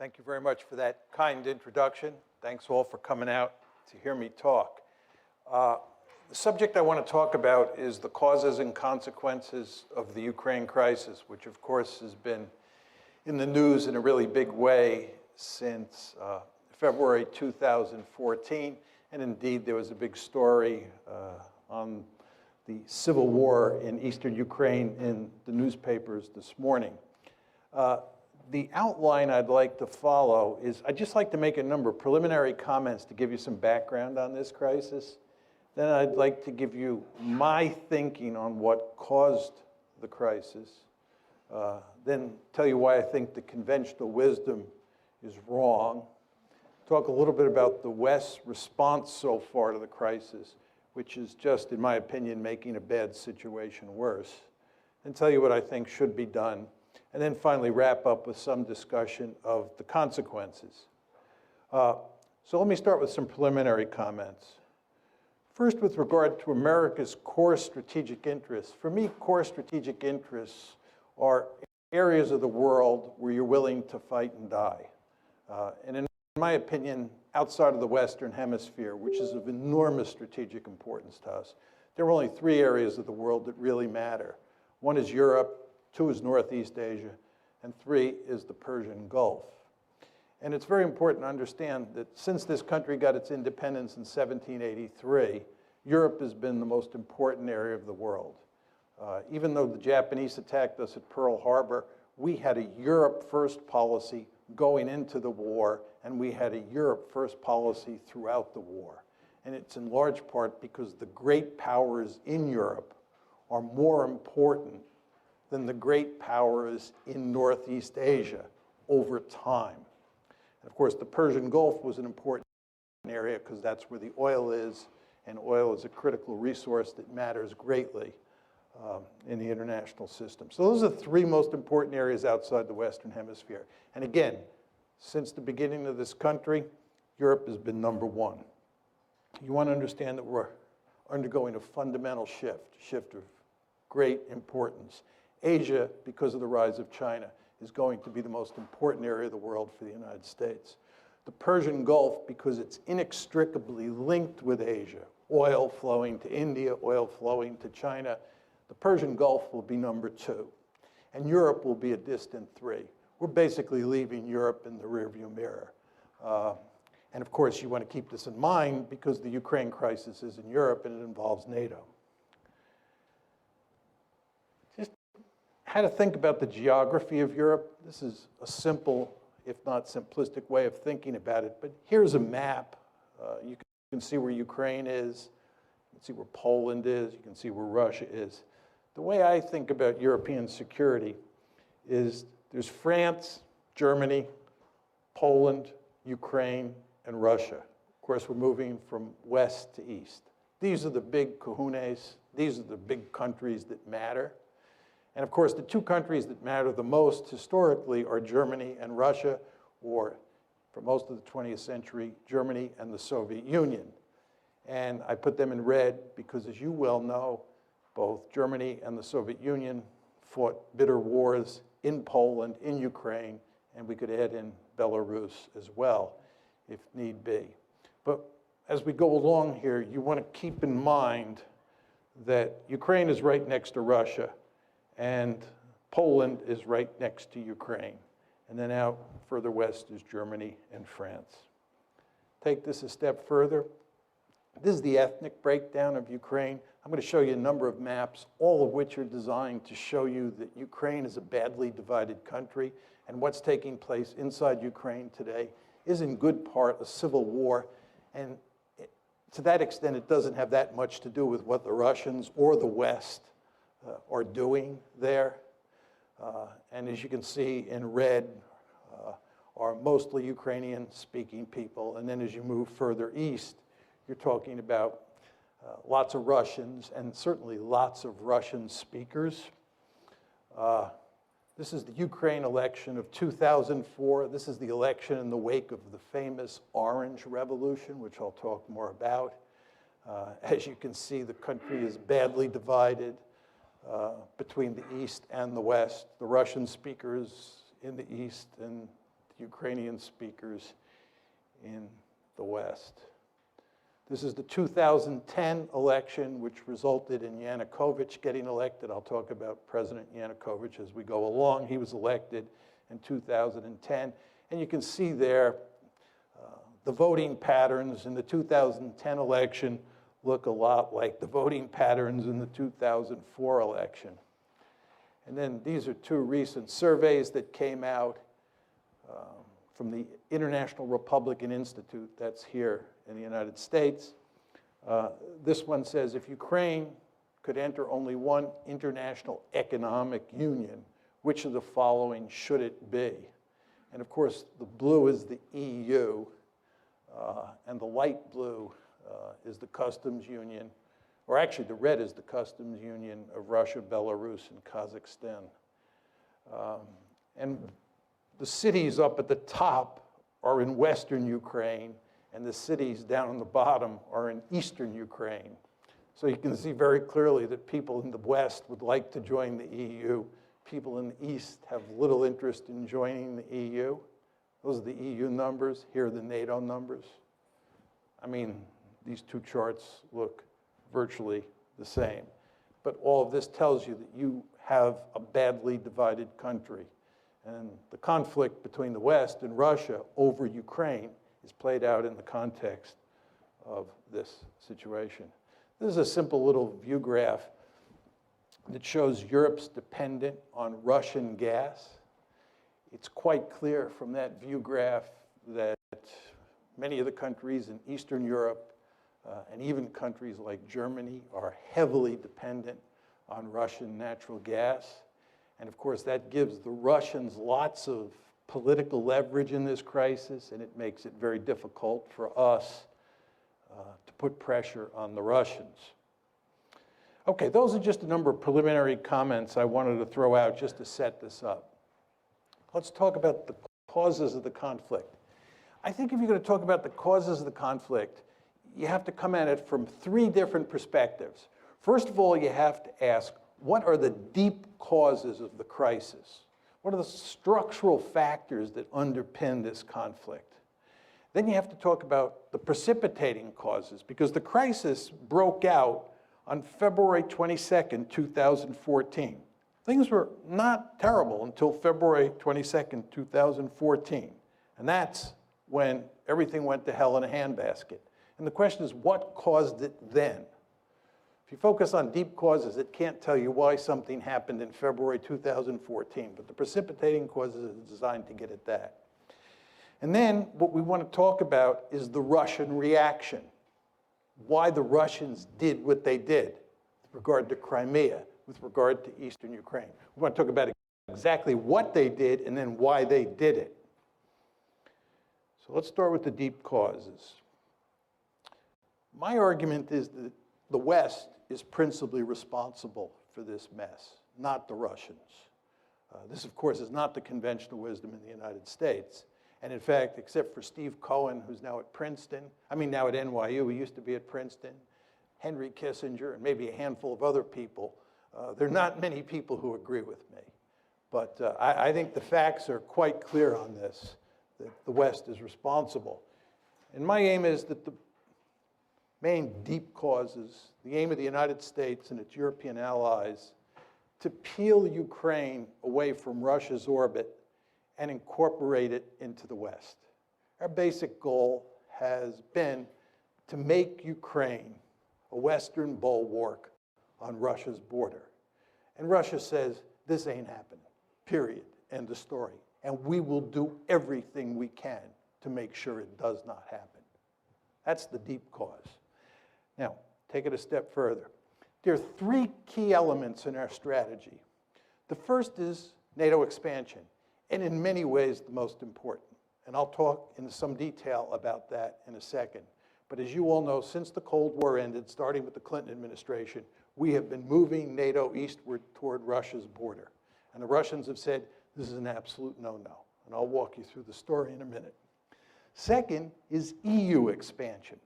Thank you very much for that kind introduction. Thanks all for coming out to hear me talk. The subject I want to talk about is the causes and consequences of the Ukraine crisis, which of course has been in the news in a really big way since February 2014. And indeed, there was a big story on the civil war in eastern Ukraine in the newspapers this morning. The outline I'd like to follow is I'd just like to make a number of preliminary comments to give you some background on this crisis. Then I'd like to give you my thinking on what caused the crisis. Then tell you why I think the conventional wisdom is wrong. Talk a little bit about the West's response so far to the crisis, which is just, in my opinion, making a bad situation worse. And tell you what I think should be done. And then finally wrap up with some discussion of the consequences. So let me start with some preliminary comments. First, with regard to America's core strategic interests. For me, core strategic interests are areas of the world where you're willing to fight and die. And in my opinion, outside of the Western Hemisphere, which is of enormous strategic importance to us, there are only three areas of the world that really matter. One is Europe, two is Northeast Asia, and three is the Persian Gulf. And it's very important to understand that since this country got its independence in 1783, Europe has been the most important area of the world. Even though the Japanese attacked us at Pearl Harbor, we had a Europe first policy going into the war, and we had a Europe first policy throughout the war. And it's in large part because the great powers in Europe are more important than the great powers in Northeast Asia over time. And of course, the Persian Gulf was an important area because that's where the oil is, and oil is a critical resource that matters greatly in the international system. So those are the three most important areas outside the Western Hemisphere. And again, since the beginning of this country, Europe has been number one. You want to understand that we're undergoing a fundamental shift of great importance. Asia, because of the rise of China, is going to be the most important area of the world for the United States. The Persian Gulf, because it's inextricably linked with Asia, oil flowing to India, oil flowing to China, the Persian Gulf will be number two. And Europe will be a distant three. We're basically leaving Europe in the rearview mirror. And of course, you want to keep this in mind because the Ukraine crisis is in Europe and it involves NATO. How to think about the geography of Europe. This is a simple, if not simplistic, way of thinking about it. But here's a map. You can see where Ukraine is. You can see where Poland is. You can see where Russia is. The way I think about European security is there's France, Germany, Poland, Ukraine, and Russia. Of course, we're moving from west to east. These are the big kahunas. These are the big countries that matter. And of course, the two countries that matter the most historically are Germany and Russia, or for most of the 20th century, Germany and the Soviet Union. And I put them in red because, as you well know, both Germany and the Soviet Union fought bitter wars in Poland, in Ukraine, and we could add in Belarus as well, if need be. But as we go along here, you want to keep in mind that Ukraine is right next to Russia, and Poland is right next to Ukraine. And then out further west is Germany and France. Take this a step further. This is the ethnic breakdown of Ukraine. I'm going to show you a number of maps, all of which are designed to show you that Ukraine is a badly divided country, and what's taking place inside Ukraine today is in good part a civil war. And to that extent, it doesn't have that much to do with what the Russians or the West are doing there. And as you can see in red are mostly Ukrainian-speaking people. And then as you move further east, you're talking about lots of Russians and certainly lots of Russian speakers. This is the Ukraine election of 2004. This is the election in the wake of the famous Orange Revolution, which I'll talk more about. As you can see, the country is badly divided between the East and the West. The Russian speakers in the East and Ukrainian speakers in the West. This is the 2010 election, which resulted in Yanukovych getting elected. I'll talk about President Yanukovych as we go along. He was elected in 2010. And you can see there the voting patterns in the 2010 election look a lot like the voting patterns in the 2004 election. And then these are two recent surveys that came out from the International Republican Institute, that's here in the United States. This one says, if Ukraine could enter only one international economic union, which of the following should it be? And of course, the blue is the EU, and the light blue is the customs union, or actually the red is the customs union of Russia, Belarus, and Kazakhstan. And the cities up at the top are in Western Ukraine, and the cities down on the bottom are in Eastern Ukraine. So you can see very clearly that people in the West would like to join the EU. People in the East have little interest in joining the EU. Those are the EU numbers. Here are the NATO numbers. I mean, these two charts look virtually the same. But all of this tells you that you have a badly divided country. And the conflict between the West and Russia over Ukraine is played out in the context of this situation. This is a simple little view graph that shows Europe's dependent on Russian gas. It's quite clear from that view graph that many of the countries in Eastern Europe and even countries like Germany are heavily dependent on Russian natural gas. And of course, that gives the Russians lots of political leverage in this crisis, and it makes it very difficult for us to put pressure on the Russians. Okay, those are just a number of preliminary comments I wanted to throw out just to set this up. Let's talk about the causes of the conflict. I think if you're going to talk about the causes of the conflict, you have to come at it from three different perspectives. First of all, you have to ask, what are the deep causes of the crisis? What are the structural factors that underpin this conflict? Then you have to talk about the precipitating causes, because the crisis broke out on February 22nd, 2014. Things were not terrible until February 22nd, 2014. And that's when everything went to hell in a handbasket. And the question is, what caused it then? If you focus on deep causes, it can't tell you why something happened in February 2014, but the precipitating causes are designed to get at that. And then what we want to talk about is the Russian reaction, why the Russians did what they did with regard to Crimea, with regard to Eastern Ukraine. We want to talk about exactly what they did and then why they did it. So let's start with the deep causes. My argument is that the West is principally responsible for this mess, not the Russians. This, of course, is not the conventional wisdom in the United States. And in fact, except for Steve Cohen, who's now at Princeton, now at NYU, he used to be at Princeton, Henry Kissinger, and maybe a handful of other people, there are not many people who agree with me. But I think the facts are quite clear on this, that the West is responsible. And my aim is that the main deep causes, the aim of the United States and its European allies, to peel Ukraine away from Russia's orbit and incorporate it into the West. Our basic goal has been to make Ukraine a Western bulwark on Russia's border. And Russia says, this ain't happening, period, end of story. And we will do everything we can to make sure it does not happen. That's the deep cause. Now, take it a step further. There are three key elements in our strategy. The first is NATO expansion, and in many ways the most important. And I'll talk in some detail about that in a second. But as you all know, since the Cold War ended, starting with the Clinton administration, we have been moving NATO eastward toward Russia's border. And the Russians have said, this is an absolute no-no. And I'll walk you through the story in a minute. Second is EU expansion.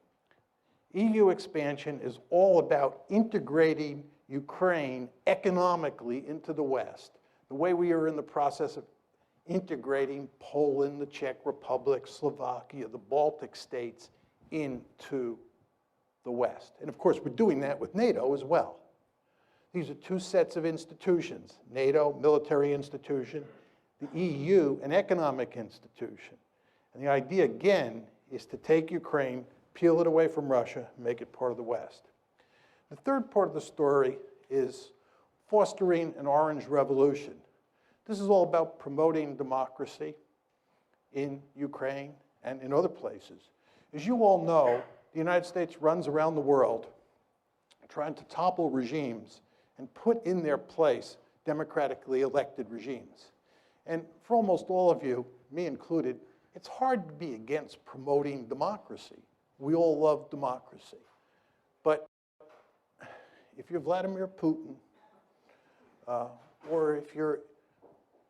EU expansion is all about integrating Ukraine economically into the West, the way we are in the process of integrating Poland, the Czech Republic, Slovakia, the Baltic states into the West. And of course, we're doing that with NATO as well. These are two sets of institutions, NATO, military institution, the EU, an economic institution. And the idea, again, is to take Ukraine, peel it away from Russia, and make it part of the West. The third part of the story is fostering an orange revolution. This is all about promoting democracy in Ukraine and in other places. As you all know, the United States runs around the world trying to topple regimes and put in their place democratically elected regimes. And for almost all of you, me included, it's hard to be against promoting democracy. We all love democracy. But if you're Vladimir Putin, or if you're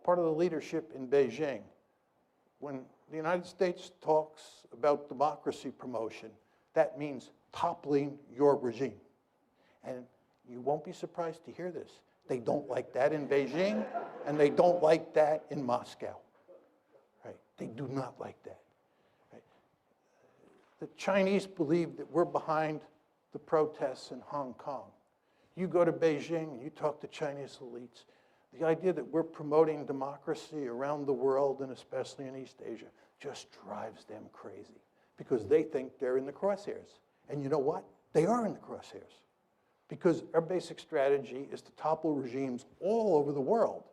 part of the leadership in Beijing, when the United States talks about democracy promotion, that means toppling your regime. And you won't be surprised to hear this. They don't like that in Beijing, and they don't like that in Moscow. Right? They do not like that. Right? The Chinese believe that we're behind the protests in Hong Kong. You go to Beijing and you talk to Chinese elites, the idea that we're promoting democracy around the world, and especially in East Asia, just drives them crazy because they think they're in the crosshairs. And you know what? They are in the crosshairs because our basic strategy is to topple regimes all over the world,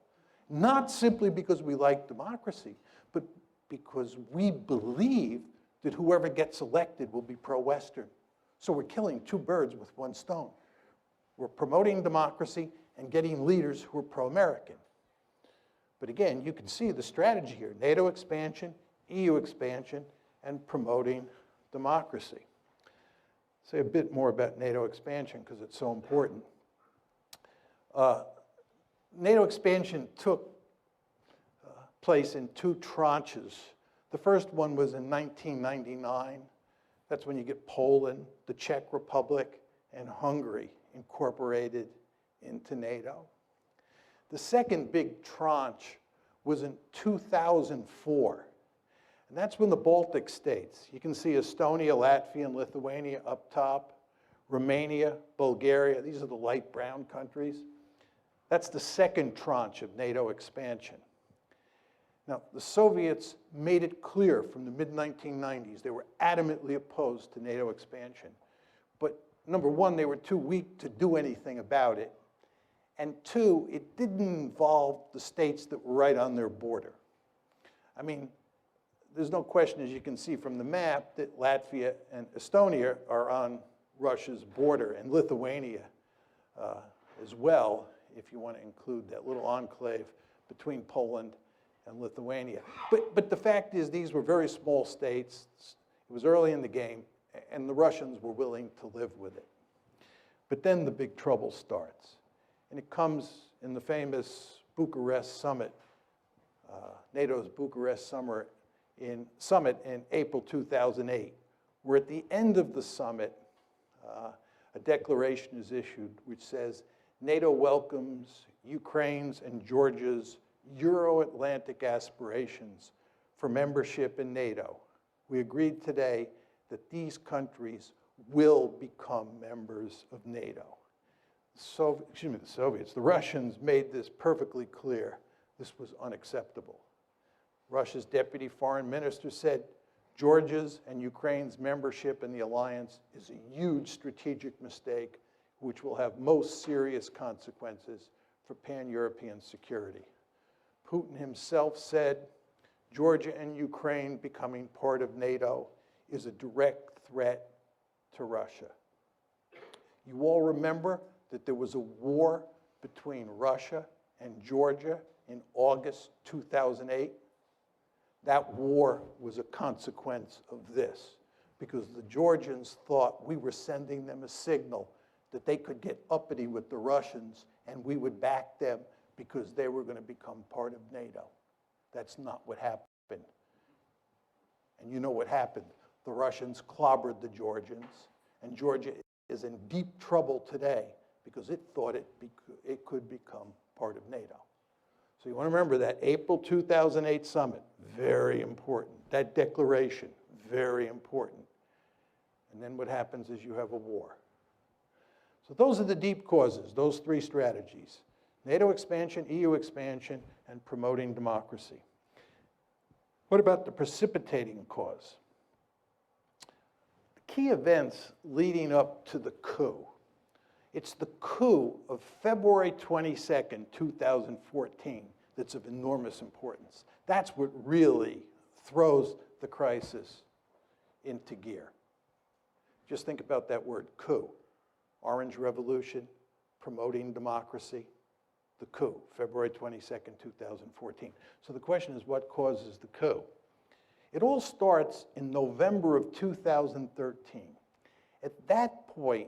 not simply because we like democracy, but because we believe that whoever gets elected will be pro-Western. So we're killing two birds with one stone. We're promoting democracy and getting leaders who are pro-American. But again, you can see the strategy here: NATO expansion, EU expansion, and promoting democracy. Say a bit more about NATO expansion because it's so important. NATO expansion took place in two tranches. The first one was in 1999. That's when you get Poland, the Czech Republic, and Hungary incorporated into NATO. The second big tranche was in 2004. And that's when the Baltic states, you can see Estonia, Latvia, and Lithuania up top, Romania, Bulgaria, these are the light brown countries. That's the second tranche of NATO expansion. Now, the Soviets made it clear from the mid-1990s they were adamantly opposed to NATO expansion. But number one, they were too weak to do anything about it. And two, it didn't involve the states that were right on their border. I mean, there's no question, as you can see from the map, that Latvia and Estonia are on Russia's border, and Lithuania as well, if you want to include that little enclave between Poland and Lithuania. But the fact is, these were very small states. It was early in the game, and the Russians were willing to live with it. But then the big trouble starts. And it comes in the famous Bucharest summit, NATO's Bucharest summit in April 2008, where at the end of the summit, a declaration is issued which says, NATO welcomes Ukraine's and Georgia's Euro-Atlantic aspirations for membership in NATO. We agreed today that these countries will become members of NATO. The Russians made this perfectly clear. This was unacceptable. Russia's deputy foreign minister said, Georgia's and Ukraine's membership in the alliance is a huge strategic mistake which will have most serious consequences for pan-European security. Putin himself said, Georgia and Ukraine becoming part of NATO is a direct threat to Russia. You all remember that there was a war between Russia and Georgia in August 2008. That war was a consequence of this, because the Georgians thought we were sending them a signal that they could get uppity with the Russians and we would back them because they were going to become part of NATO. That's not what happened. And you know what happened. The Russians clobbered the Georgians, and Georgia is in deep trouble today because it thought it could become part of NATO. So you want to remember that April 2008 summit, very important. That declaration, very important. And then what happens is you have a war. So those are the deep causes, those three strategies: NATO expansion, EU expansion, and promoting democracy. What about the precipitating cause? The key events leading up to the coup. It's the coup of February 22nd, 2014 that's of enormous importance. That's what really throws the crisis into gear. Just think about that word, coup. Orange Revolution, promoting democracy, the coup, February 22nd, 2014. So the question is, what causes the coup? It all starts in November of 2013. At that point,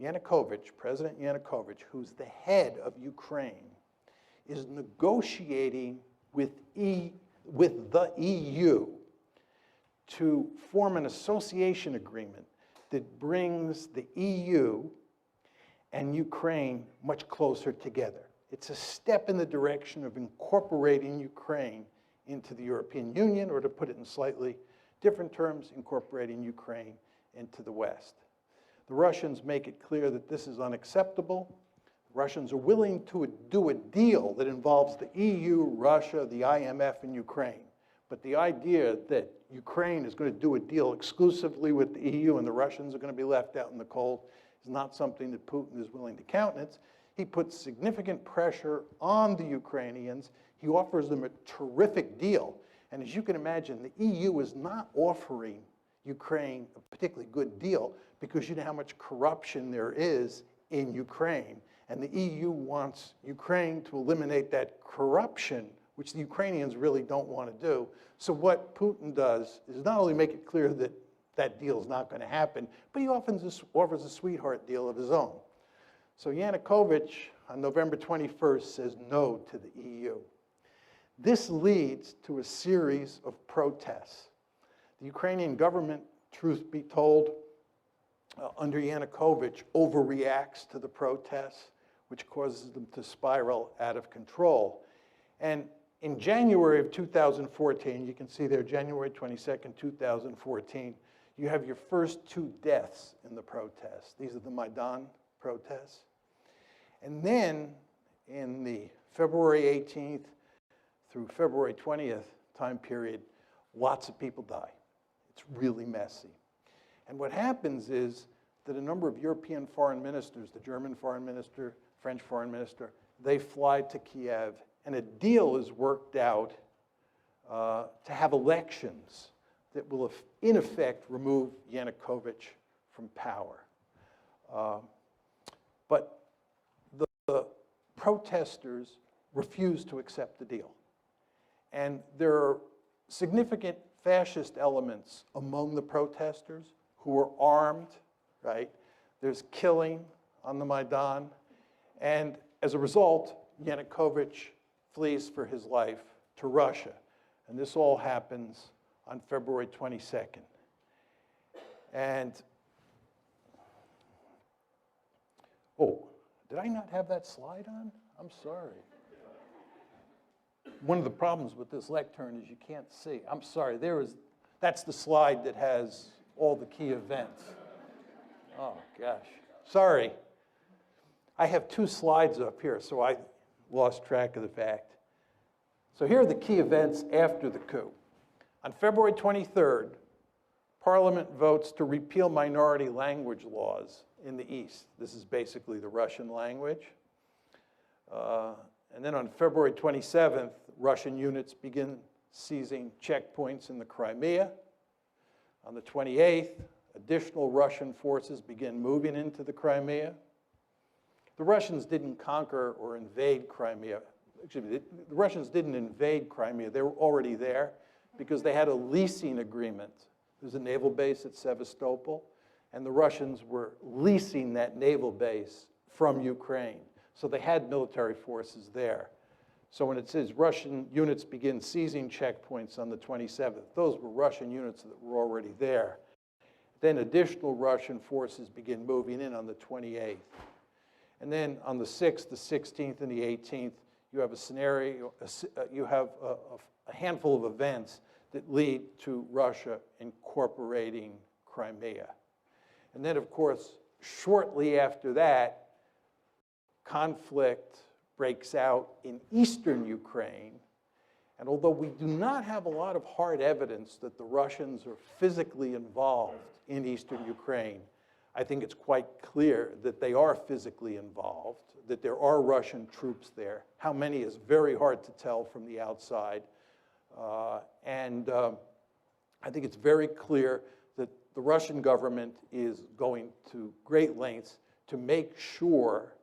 Yanukovych, President Yanukovych, who's the head of Ukraine, is negotiating with the EU to form an association agreement that brings the EU and Ukraine much closer together. It's a step in the direction of incorporating Ukraine into the European Union, or to put it in slightly different terms, incorporating Ukraine into the West. The Russians make it clear that this is unacceptable. The Russians are willing to do a deal that involves the EU, Russia, the IMF, and Ukraine. But the idea that Ukraine is going to do a deal exclusively with the EU and the Russians are going to be left out in the cold is not something that Putin is willing to countenance. He puts significant pressure on the Ukrainians. He offers them a terrific deal. And as you can imagine, the EU is not offering Ukraine a particularly good deal, because you know how much corruption there is in Ukraine. And the EU wants Ukraine to eliminate that corruption, which the Ukrainians really don't want to do. So what Putin does is not only make it clear that that deal is not going to happen, but he often just offers a sweetheart deal of his own. So Yanukovych, on November 21st, says no to the EU. This leads to a series of protests. The Ukrainian government, truth be told, under Yanukovych, overreacts to the protests, which causes them to spiral out of control. And in January of 2014, you can see there, January 22nd, 2014, you have your first 2 deaths in the protests. These are the Maidan protests. And then in the February 18th through February 20th time period, lots of people die. It's really messy. And what happens is that a number of European foreign ministers, the German foreign minister, French foreign minister, they fly to Kiev, and a deal is worked out to have elections that will, in effect, remove Yanukovych from power. But the protesters refuse to accept the deal. And there are significant fascist elements among the protesters who are armed, right? There's killing on the Maidan. And as a result, Yanukovych flees for his life to Russia. And this all happens on February 22nd. And, oh, did I not have that slide on? I'm sorry. One of the problems with this lectern is you can't see. I'm sorry, that's the slide that has all the key events. Oh, gosh. Sorry. I have 2 slides up here, so I lost track of the fact. So here are the key events after the coup. On February 23rd, Parliament votes to repeal minority language laws in the East. This is basically the Russian language. And then on February 27th, Russian units begin seizing checkpoints in the Crimea. On the 28th, additional Russian forces begin moving into the Crimea. The Russians didn't conquer or invade Crimea. Excuse me, the Russians didn't invade Crimea. They were already there because they had a leasing agreement. There's a naval base at Sevastopol, and the Russians were leasing that naval base from Ukraine. So they had military forces there. So when it says Russian units begin seizing checkpoints on the 27th, those were Russian units that were already there. Then additional Russian forces begin moving in on the 28th. And then on the 6th, the 16th, and the 18th, you have a scenario, you have a handful of events that lead to Russia incorporating Crimea. And then, of course, shortly after that, conflict breaks out in eastern Ukraine. And although we do not have a lot of hard evidence that the Russians are physically involved in eastern Ukraine, I think it's quite clear that they are physically involved, that there are Russian troops there. How many is very hard to tell from the outside. I think it's very clear that the Russian government is going to great lengths to make sure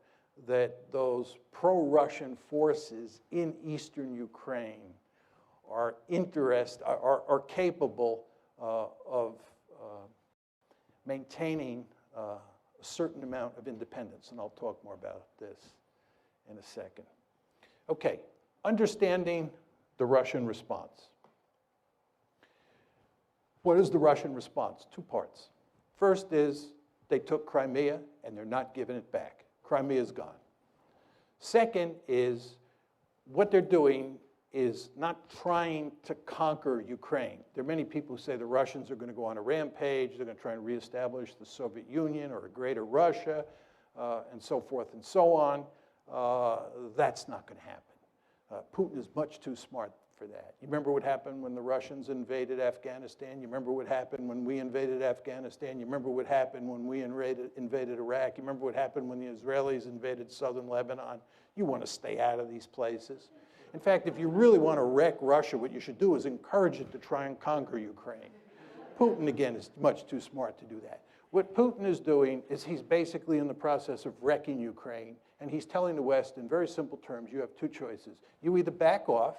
that those pro-Russian forces in eastern Ukraine are capable of maintaining a certain amount of independence, and I'll talk more about this in a second. Okay, understanding the Russian response. What is the Russian response? Two parts. First is they took Crimea and they're not giving it back. Crimea is gone. Second is what they're doing is not trying to conquer Ukraine. There are many people who say the Russians are going to go on a rampage, they're going to try and reestablish the Soviet Union or a greater Russia, and so forth and so on. That's not going to happen. Putin is much too smart for that. You remember what happened when the Russians invaded Afghanistan? You remember what happened when we invaded Afghanistan? You remember what happened when we invaded Iraq? You remember what happened when the Israelis invaded southern Lebanon? You want to stay out of these places. In fact, if you really want to wreck Russia, what you should do is encourage it to try and conquer Ukraine. Putin, again, is much too smart to do that. What Putin is doing is he's basically in the process of wrecking Ukraine, and he's telling the West in very simple terms, you have two choices. You either back off,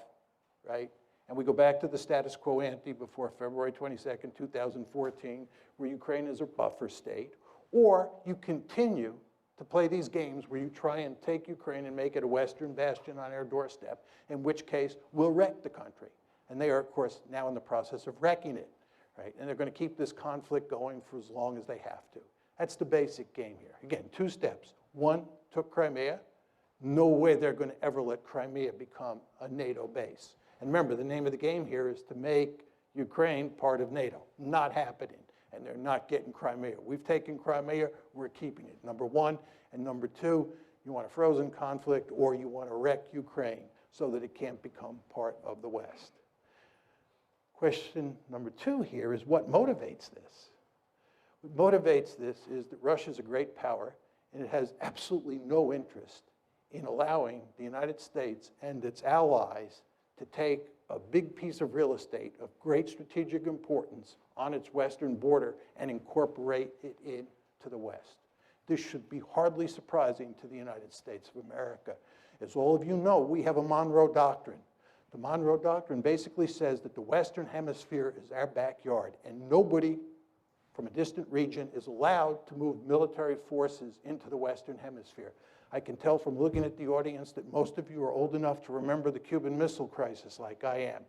right, and we go back to the status quo ante before February 22nd, 2014, where Ukraine is a buffer state, or you continue to play these games where you try and take Ukraine and make it a Western bastion on our doorstep, in which case we'll wreck the country. And they are, of course, now in the process of wrecking it, right? And they're going to keep this conflict going for as long as they have to. That's the basic game here. Again, two steps. One, took Crimea. No way they're going to ever let Crimea become a NATO base. And remember, the name of the game here is to make Ukraine part of NATO. Not happening. And they're not getting Crimea. We've taken Crimea, we're keeping it, number one. And number two, you want a frozen conflict or you want to wreck Ukraine so that it can't become part of the West. Question number two here is what motivates this? What motivates this is that Russia's a great power and it has absolutely no interest in allowing the United States and its allies to take a big piece of real estate of great strategic importance on its western border and incorporate it into the West. This should be hardly surprising to the United States of America. As all of you know, we have a Monroe Doctrine. The Monroe Doctrine basically says that the Western Hemisphere is our backyard, and nobody from a distant region is allowed to move military forces into the Western Hemisphere. I can tell from looking at the audience that most of you are old enough to remember the Cuban Missile Crisis like I am.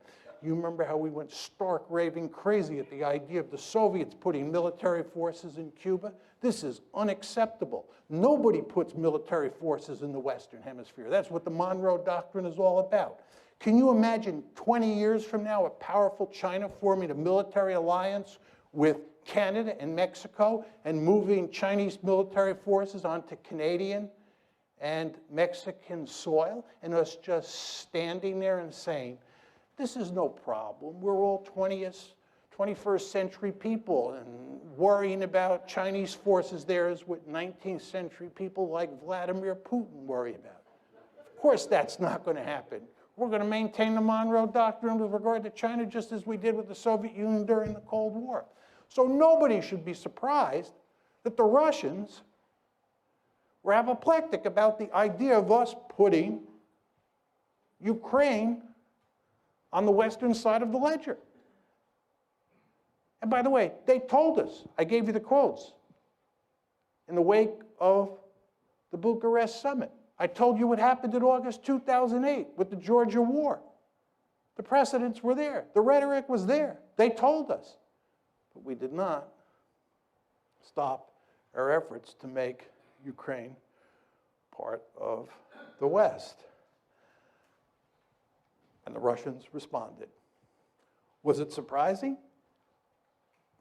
You remember how we went stark raving crazy at the idea of the Soviets putting military forces in Cuba? This is unacceptable. Nobody puts military forces in the Western Hemisphere. That's what the Monroe Doctrine is all about. Can you imagine 20 years from now a powerful China forming a military alliance with Canada and Mexico and moving Chinese military forces onto Canadian and Mexican soil, and us just standing there and saying, this is no problem. We're all 21st century people, and worrying about Chinese forces there is what 19th century people like Vladimir Putin worry about. Of course that's not going to happen. We're going to maintain the Monroe Doctrine with regard to China just as we did with the Soviet Union during the Cold War. So nobody should be surprised that the Russians were apoplectic about the idea of us putting Ukraine on the western side of the ledger. And by the way, they told us, I gave you the quotes, in the wake of the Bucharest summit. I told you what happened in August 2008 with the Georgia War. The precedents were there. The rhetoric was there. They told us. But we did not stop our efforts to make Ukraine part of the West. And the Russians responded. Was it surprising?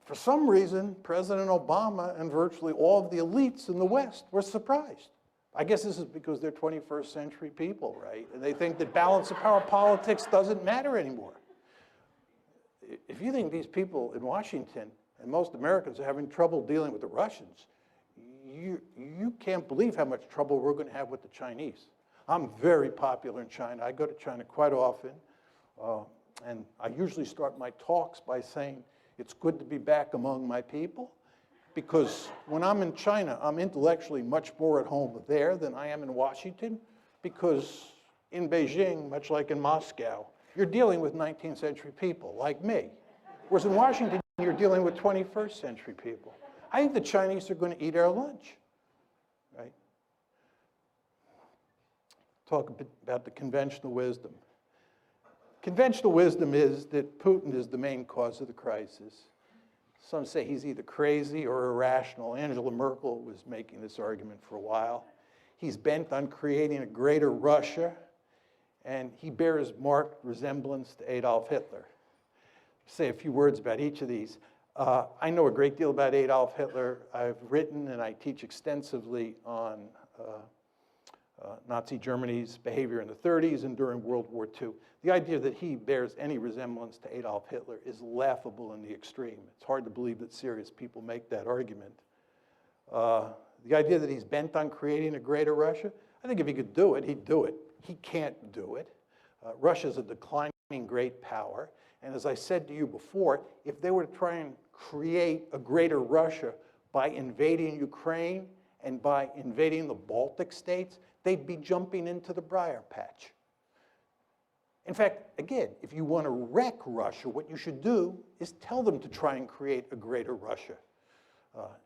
For some reason, President Obama and virtually all of the elites in the West were surprised. I guess this is because they're 21st century people, right? And they think that balance of power politics doesn't matter anymore. If you think these people in Washington and most Americans are having trouble dealing with the Russians, you can't believe how much trouble we're going to have with the Chinese. I'm very popular in China. I go to China quite often. And I usually start my talks by saying, it's good to be back among my people, because when I'm in China, I'm intellectually much more at home there than I am in Washington, because in Beijing, much like in Moscow, you're dealing with 19th century people like me. Whereas in Washington, you're dealing with 21st century people. I think the Chinese are going to eat our lunch, right? Talk a bit about the conventional wisdom. Conventional wisdom is that Putin is the main cause of the crisis. Some say he's either crazy or irrational. Angela Merkel was making this argument for a while. He's bent on creating a greater Russia, and he bears marked resemblance to Adolf Hitler. Say a few words about each of these. I know a great deal about Adolf Hitler. I've written and I teach extensively on Nazi Germany's behavior in the 30s and during World War II. The idea that he bears any resemblance to Adolf Hitler is laughable in the extreme. It's hard to believe that serious people make that argument. The idea that he's bent on creating a greater Russia, I think if he could do it, he'd do it. He can't do it. Russia's a declining great power. And as I said to you before, if they were to try and create a greater Russia by invading Ukraine and by invading the Baltic states, they'd be jumping into the briar patch. In fact, again, if you want to wreck Russia, what you should do is tell them to try and create a greater Russia.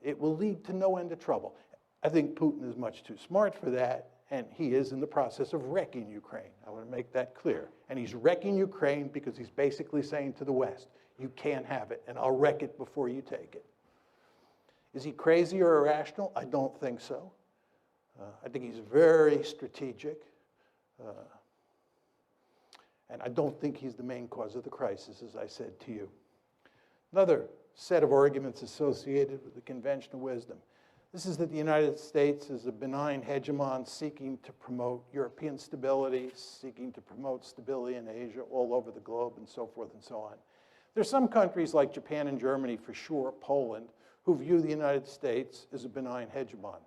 It will lead to no end of trouble. I think Putin is much too smart for that, and he is in the process of wrecking Ukraine. I want to make that clear. And he's wrecking Ukraine because he's basically saying to the West, you can't have it, and I'll wreck it before you take it. Is he crazy or irrational? I don't think so. I think he's very strategic. And I don't think he's the main cause of the crisis, as I said to you. Another set of arguments associated with the conventional wisdom. This is that the United States is a benign hegemon seeking to promote European stability, seeking to promote stability in Asia, all over the globe, and so forth and so on. There's some countries like Japan and Germany, for sure, Poland, who view the United States as a benign hegemon.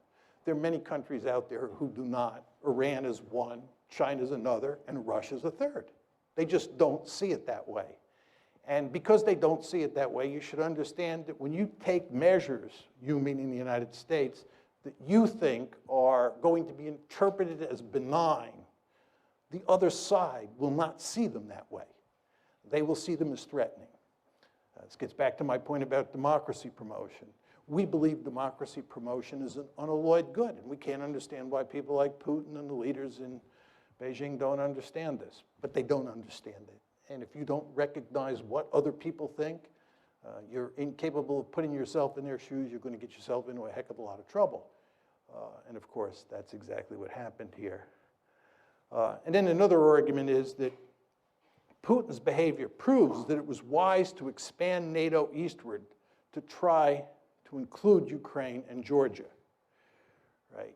There are many countries out there who do not. Iran is one, China's another, and Russia's a third. They just don't see it that way. And because they don't see it that way, you should understand that when you take measures, you meaning the United States, that you think are going to be interpreted as benign, the other side will not see them that way. They will see them as threatening. This gets back to my point about democracy promotion. We believe democracy promotion is an unalloyed good, and we can't understand why people like Putin and the leaders in Beijing don't understand this, but they don't understand it. And if you don't recognize what other people think, you're incapable of putting yourself in their shoes, you're going to get yourself into a heck of a lot of trouble. And of course, that's exactly what happened here. And then another argument is that Putin's behavior proves that it was wise to expand NATO eastward to try to include Ukraine and Georgia, right?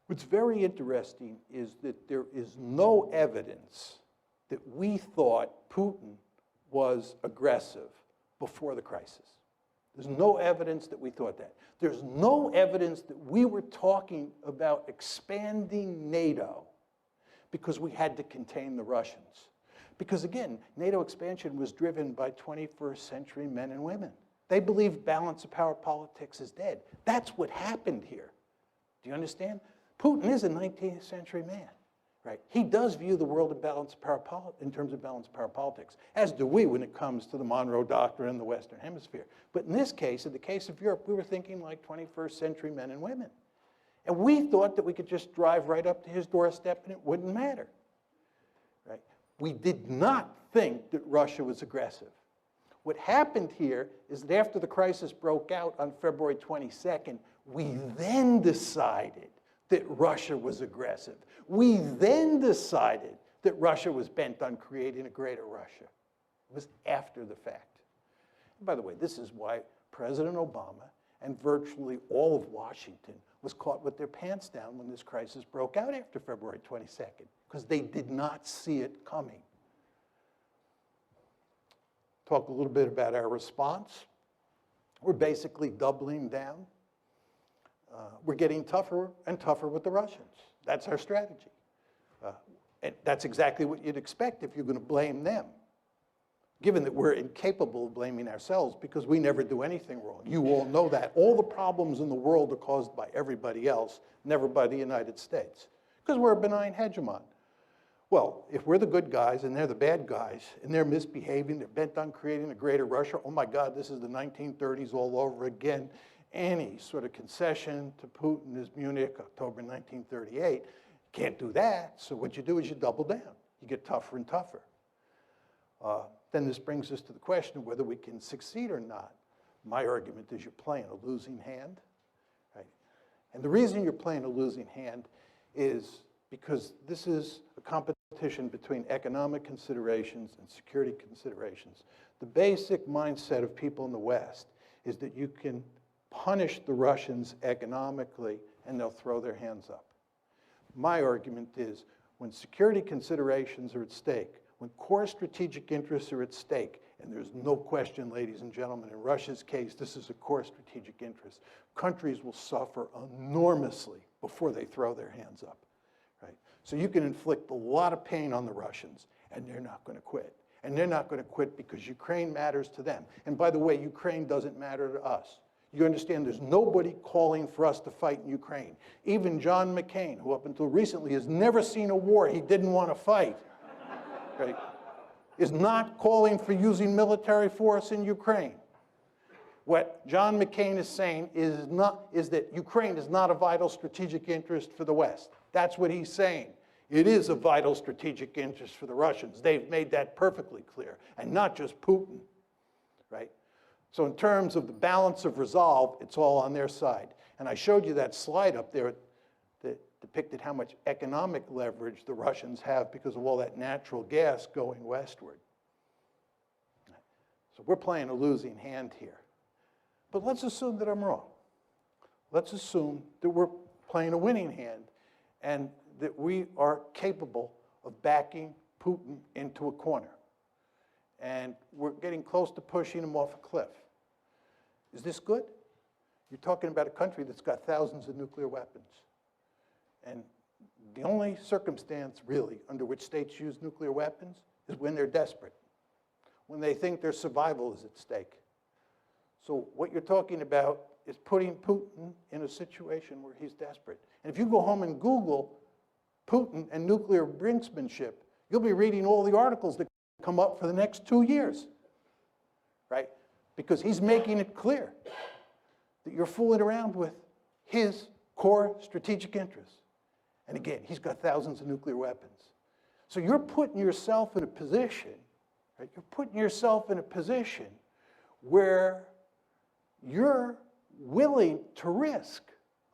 What's very interesting is that there is no evidence that we thought Putin was aggressive before the crisis. There's no evidence that we thought that. There's no evidence that we were talking about expanding NATO because we had to contain the Russians. Because again, NATO expansion was driven by 21st century men and women. They believed balance of power politics is dead. That's what happened here. Do you understand? Putin is a 19th century man, right? He does view the world of balance of power in terms of balance of power politics, as do we when it comes to the Monroe Doctrine in the Western Hemisphere. But in this case, in the case of Europe, we were thinking like 21st century men and women. And we thought that we could just drive right up to his doorstep and it wouldn't matter, right? We did not think that Russia was aggressive. What happened here is that after the crisis broke out on February 22nd, we then decided that Russia was aggressive. We then decided that Russia was bent on creating a greater Russia. It was after the fact. And by the way, this is why President Obama and virtually all of Washington was caught with their pants down when this crisis broke out after February 22nd, because they did not see it coming. Talk a little bit about our response. We're basically doubling down. We're getting tougher and tougher with the Russians. That's our strategy. And that's exactly what you'd expect if you're going to blame them, given that we're incapable of blaming ourselves because we never do anything wrong. You all know that. All the problems in the world are caused by everybody else, never by the United States, because we're a benign hegemon. Well, if we're the good guys and they're the bad guys and they're misbehaving, they're bent on creating a greater Russia, oh my God, this is the 1930s all over again. Any sort of concession to Putin is Munich, October 1938. Can't do that, so what you do is you double down. You get tougher and tougher. Then this brings us to the question of whether we can succeed or not. My argument is you're playing a losing hand, right? And the reason you're playing a losing hand is because this is a competition between economic considerations and security considerations. The basic mindset of people in the West is that you can punish the Russians economically and they'll throw their hands up. My argument is when security considerations are at stake, when core strategic interests are at stake, and there's no question, ladies and gentlemen, in Russia's case, this is a core strategic interest, countries will suffer enormously before they throw their hands up. Right? So you can inflict a lot of pain on the Russians, and they're not going to quit. And they're not going to quit because Ukraine matters to them. And by the way, Ukraine doesn't matter to us. You understand there's nobody calling for us to fight in Ukraine. Even John McCain, who up until recently has never seen a war he didn't want to fight, right, is not calling for using military force in Ukraine. What John McCain is saying is that Ukraine is not a vital strategic interest for the West. That's what he's saying. It is a vital strategic interest for the Russians. They've made that perfectly clear, and not just Putin, right? So in terms of the balance of resolve, it's all on their side. And I showed you that slide up there that depicted how much economic leverage the Russians have because of all that natural gas going westward. So we're playing a losing hand here. But let's assume that I'm wrong. Let's assume that we're playing a winning hand and that we are capable of backing Putin into a corner. And we're getting close to pushing him off a cliff. Is this good? You're talking about a country that's got thousands of nuclear weapons. And the only circumstance, really, under which states use nuclear weapons is when they're desperate, when they think their survival is at stake. So what you're talking about is putting Putin in a situation where he's desperate. And if you go home and Google Putin and nuclear brinksmanship, you'll be reading all the articles that come up for the next 2 years, right? Because he's making it clear that you're fooling around with his core strategic interests. And again, he's got thousands of nuclear weapons. So you're putting yourself in a position, right? You're putting yourself in a position where you're willing to risk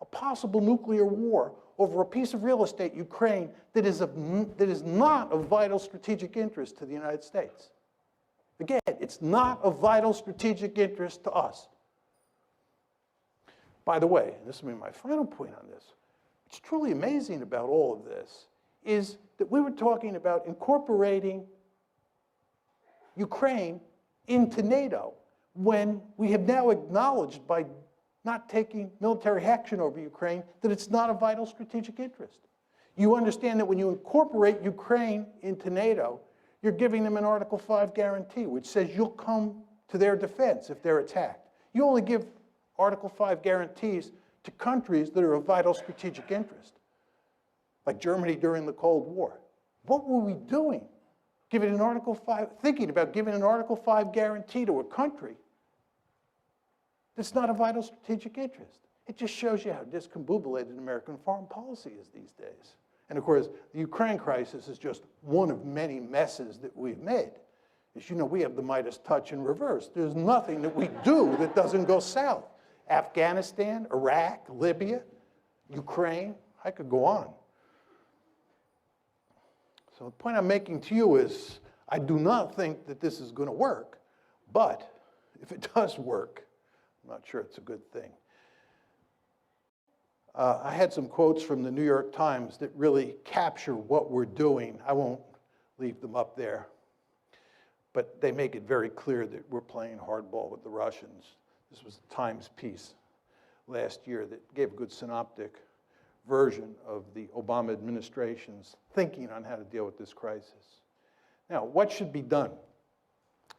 a possible nuclear war over a piece of real estate, Ukraine, that is not of vital strategic interest to the United States. Again, it's not of vital strategic interest to us. By the way, and this will be my final point on this, what's truly amazing about all of this is that we were talking about incorporating Ukraine into NATO when we have now acknowledged by not taking military action over Ukraine that it's not a vital strategic interest. You understand that when you incorporate Ukraine into NATO, you're giving them an Article 5 guarantee, which says you'll come to their defense if they're attacked. You only give Article 5 guarantees to countries that are of vital strategic interest, like Germany during the Cold War. What were we doing? Giving an Article 5, thinking about giving an Article 5 guarantee to a country that's not a vital strategic interest. It just shows you how discombobulated American foreign policy is these days. And of course, the Ukraine crisis is just one of many messes that we've made. As you know, we have the Midas touch in reverse. There's nothing that we do that doesn't go south. Afghanistan, Iraq, Libya, Ukraine, I could go on. So the point I'm making to you is, I do not think that this is going to work, but if it does work, I'm not sure it's a good thing. I had some quotes from the New York Times that really capture what we're doing. I won't leave them up there, but they make it very clear that we're playing hardball with the Russians. This was a Times piece last year that gave a good synoptic version of the Obama administration's thinking on how to deal with this crisis. Now, what should be done?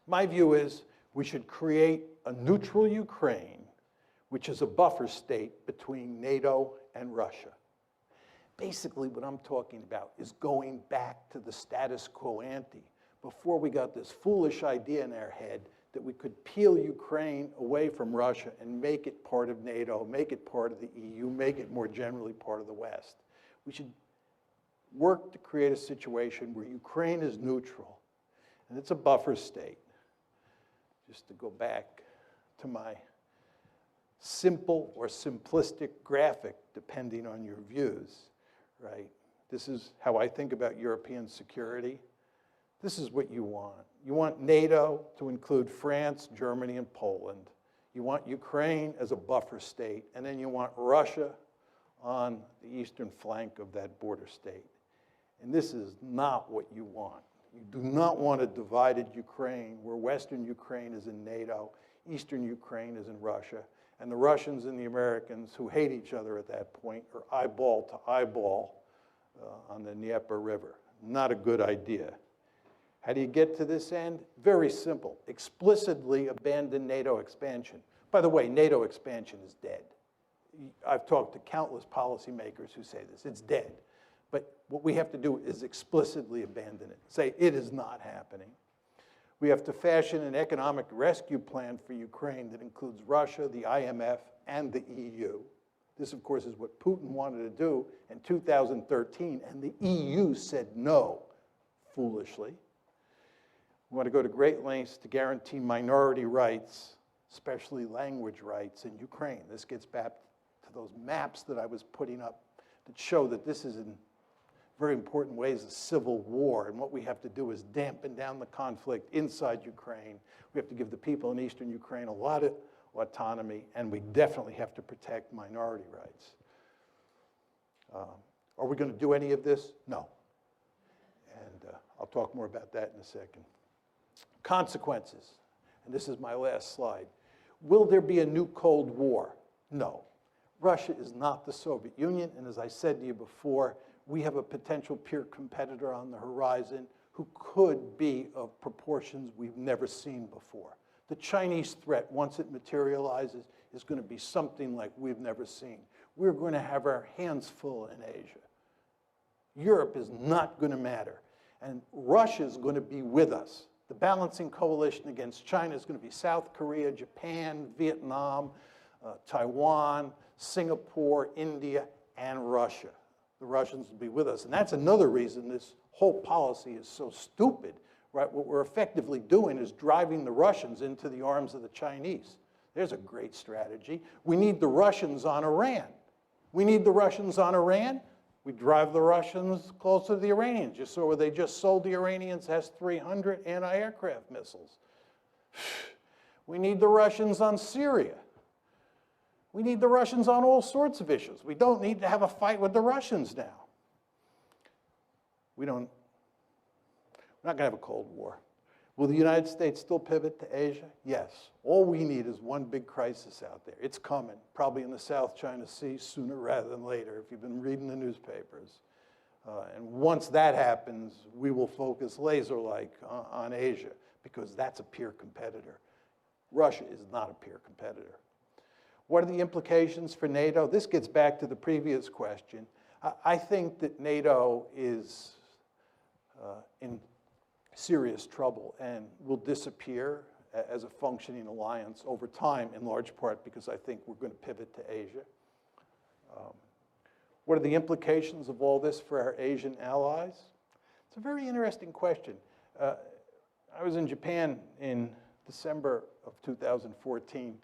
My view is we should create a neutral Ukraine, which is a buffer state between NATO and Russia. Basically, what I'm talking about is going back to the status quo ante, before we got this foolish idea in our head that we could peel Ukraine away from Russia and make it part of NATO, make it part of the EU, make it more generally part of the West. We should work to create a situation where Ukraine is neutral, and it's a buffer state. Just to go back to my simple or simplistic graphic, depending on your views, right? This is how I think about European security. This is what you want. You want NATO to include France, Germany, and Poland. You want Ukraine as a buffer state, and then you want Russia on the eastern flank of that border state. And this is not what you want. You do not want a divided Ukraine where Western Ukraine is in NATO, Eastern Ukraine is in Russia, and the Russians and the Americans, who hate each other at that point, are eyeball to eyeball on the Dnieper River. Not a good idea. How do you get to this end? Very simple. Explicitly abandon NATO expansion. By the way, NATO expansion is dead. I've talked to countless policymakers who say this. It's dead. But what we have to do is explicitly abandon it. Say it is not happening. We have to fashion an economic rescue plan for Ukraine that includes Russia, the IMF, and the EU. This, of course, is what Putin wanted to do in 2013, and the EU said no, foolishly. We want to go to great lengths to guarantee minority rights, especially language rights in Ukraine. This gets back to those maps that I was putting up that show that this is in very important ways a civil war, and what we have to do is dampen down the conflict inside Ukraine. We have to give the people in eastern Ukraine a lot of autonomy, and we definitely have to protect minority rights. Are we going to do any of this? No. And I'll talk more about that in a second. Consequences, and this is my last slide. Will there be a new Cold War? No. Russia is not the Soviet Union, and as I said to you before, we have a potential peer competitor on the horizon who could be of proportions we've never seen before. The Chinese threat, once it materializes, is going to be something like we've never seen. We're going to have our hands full in Asia. Europe is not going to matter, and Russia is going to be with us. The balancing coalition against China is going to be South Korea, Japan, Vietnam, Taiwan, Singapore, India, and Russia. The Russians will be with us. And that's another reason this whole policy is so stupid, right? What we're effectively doing is driving the Russians into the arms of the Chinese. There's a great strategy. We need the Russians on Iran. We need the Russians on Iran. We drive the Russians closer to the Iranians. You saw where they just sold the Iranians S-300 anti-aircraft missiles. We need the Russians on Syria. We need the Russians on all sorts of issues. We don't need to have a fight with the Russians now. We're not going to have a Cold War. Will the United States still pivot to Asia? Yes. All we need is one big crisis out there. It's coming, probably in the South China Sea sooner rather than later, if you've been reading the newspapers. And once that happens, we will focus laser-like on Asia, because that's a peer competitor. Russia is not a peer competitor. What are the implications for NATO? This gets back to the previous question. I think that NATO is in serious trouble and will disappear as a functioning alliance over time, in large part because I think we're going to pivot to Asia. What are the implications of all this for our Asian allies? It's a very interesting question. I was in Japan in December of 2014,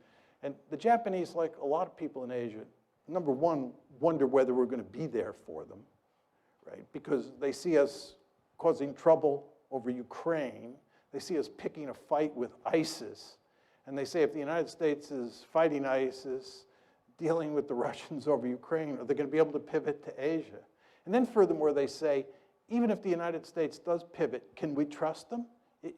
and the Japanese, like a lot of people in Asia, number one, wonder whether we're going to be there for them, right? Because they see us causing trouble over Ukraine. They see us picking a fight with ISIS. And they say if the United States is fighting ISIS, dealing with the Russians over Ukraine, are they going to be able to pivot to Asia? And then furthermore, they say, even if the United States does pivot, can we trust them?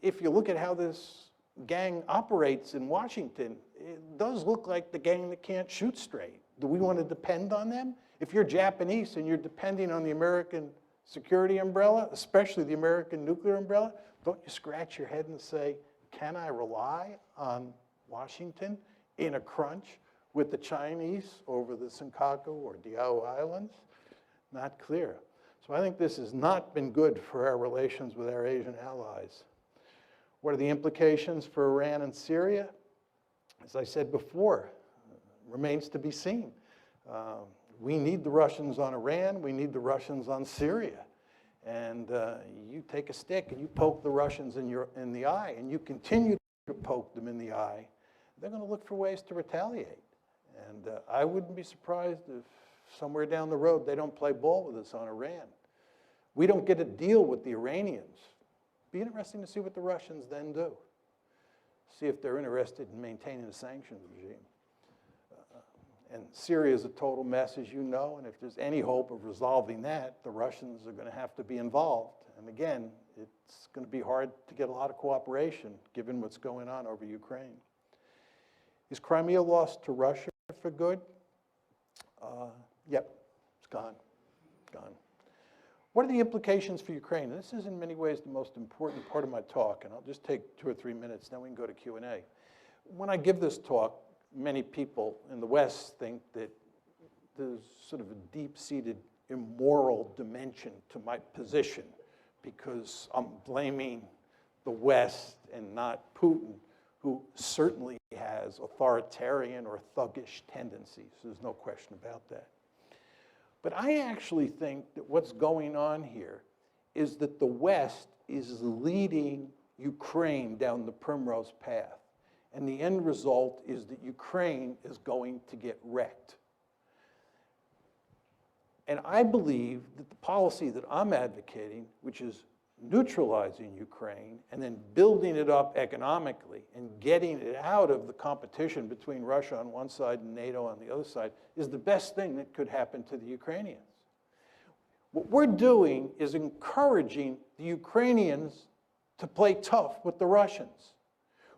If you look at how this gang operates in Washington, it does look like the gang that can't shoot straight. Do we want to depend on them? If you're Japanese and you're depending on the American security umbrella, especially the American nuclear umbrella, don't you scratch your head and say, can I rely on Washington in a crunch with the Chinese over the Senkaku or Diao Islands? Not clear. So I think this has not been good for our relations with our Asian allies. What are the implications for Iran and Syria? As I said before, remains to be seen. We need the Russians on Iran. We need the Russians on Syria. And you take a stick and you poke the Russians in the eye, and you continue to poke them in the eye, they're going to look for ways to retaliate. And I wouldn't be surprised if somewhere down the road they don't play ball with us on Iran. We don't get a deal with the Iranians. Be interesting to see what the Russians then do. See if they're interested in maintaining a sanctions regime. And Syria is a total mess, as you know, and if there's any hope of resolving that, the Russians are going to have to be involved. And again, it's going to be hard to get a lot of cooperation given what's going on over Ukraine. Is Crimea lost to Russia for good? Yep, it's gone. Gone. What are the implications for Ukraine? This is in many ways the most important part of my talk, and I'll just take 2 or 3 minutes, then we can go to Q&A. When I give this talk, many people in the West think that there's sort of a deep-seated immoral dimension to my position because I'm blaming the West and not Putin, who certainly has authoritarian or thuggish tendencies. There's no question about that. But I actually think that what's going on here is that the West is leading Ukraine down the primrose path. And the end result is that Ukraine is going to get wrecked. And I believe that the policy that I'm advocating, which is neutralizing Ukraine and then building it up economically and getting it out of the competition between Russia on one side and NATO on the other side, is the best thing that could happen to the Ukrainians. What we're doing is encouraging the Ukrainians to play tough with the Russians.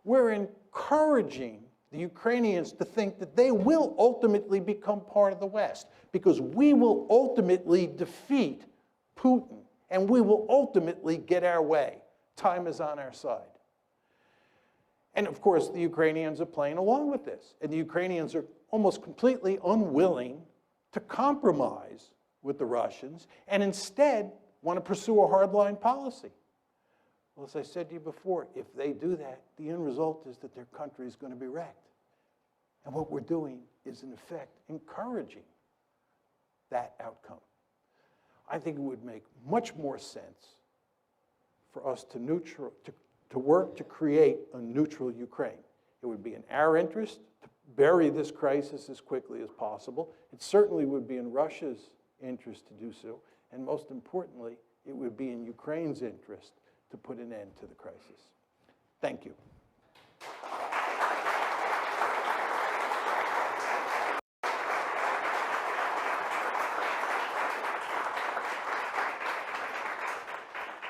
We're encouraging the Ukrainians to think that they will ultimately become part of the West because we will ultimately defeat Putin and we will ultimately get our way. Time is on our side. And of course, the Ukrainians are playing along with this. And the Ukrainians are almost completely unwilling to compromise with the Russians and instead want to pursue a hardline policy. Well, as I said to you before, if they do that, the end result is that their country is going to be wrecked. And what we're doing is, in effect, encouraging that outcome. I think it would make much more sense for us to work to create a neutral Ukraine. It would be in our interest to bury this crisis as quickly as possible. It certainly would be in Russia's interest to do so. And most importantly, it would be in Ukraine's interest to put an end to the crisis. Thank you.